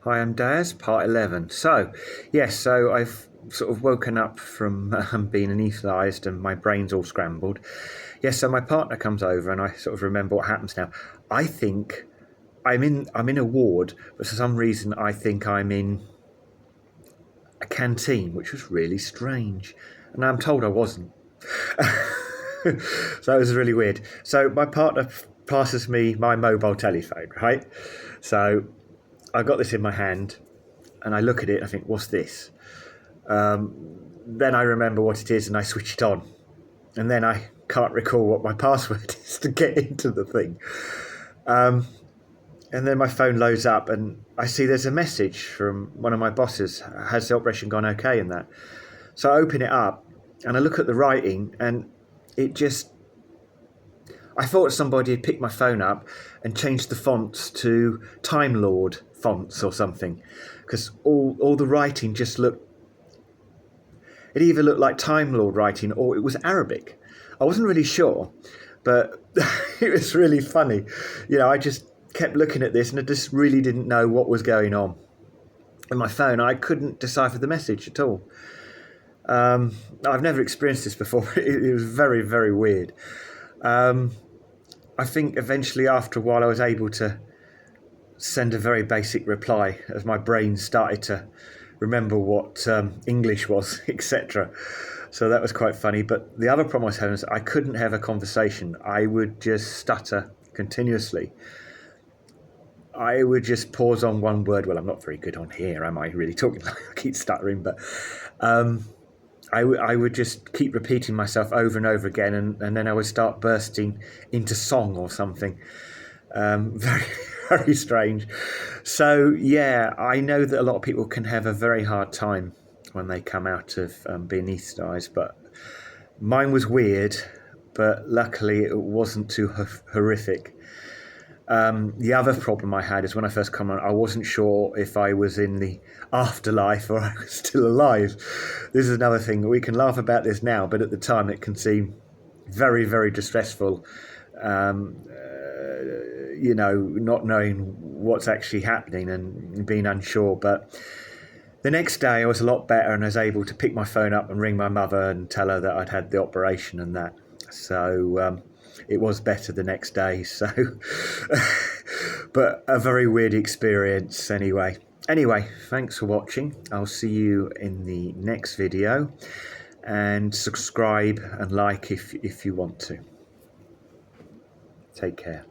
Hi, I'm Daz, part 11. So I've sort of woken up from being anaesthetised and my brain's all scrambled. Yes, so my partner comes over and I sort of remember what happens now. I think I'm in a ward, but for some reason I think I'm in a canteen, which was really strange. And I'm told I wasn't. So it was really weird. So my partner passes me my mobile telephone, right? So I got this in my hand and I look at it and I think, what's this? Then I remember what it is and I switch it on. And then I can't recall what my password is to get into the thing. And then my phone loads up and I see there's a message from one of my bosses. Has the operation gone okay and that? So I open it up and I look at the writing and it just... I thought somebody had picked my phone up and changed the fonts to Timelord fonts or something, because all the writing just looked... It either looked like Timelord writing or it was Arabic. I wasn't really sure, but it was really funny. You know, I just kept looking at this and I just really didn't know what was going on. In my phone, I couldn't decipher the message at all. I've never experienced this before. It was very, very weird. I think eventually after a while I was able to send a very basic reply as my brain started to remember what English was, etc. So that was quite funny. But the other problem I was having is I couldn't have a conversation. I would just stutter continuously. I would just pause on one word. Well, I'm not very good on here, am I? Really talking like I keep stuttering, but I would just keep repeating myself over and over again, and then I would start bursting into song or something. Very, very strange. So, yeah, I know that a lot of people can have a very hard time when they come out of being anaesthetised, but mine was weird, but luckily it wasn't too horrific. The other problem I had is when I first come on, I wasn't sure if I was in the afterlife or I was still alive. This is another thing. We can laugh about this now, but at the time it can seem very, very distressful. You know, not knowing what's actually happening and being unsure. But the next day I was a lot better and I was able to pick my phone up and ring my mother and tell her that I'd had the operation and that. So it was better the next day. So, but a very weird experience anyway. Anyway, thanks for watching. I'll see you in the next video, and subscribe and like if you want to. Take care.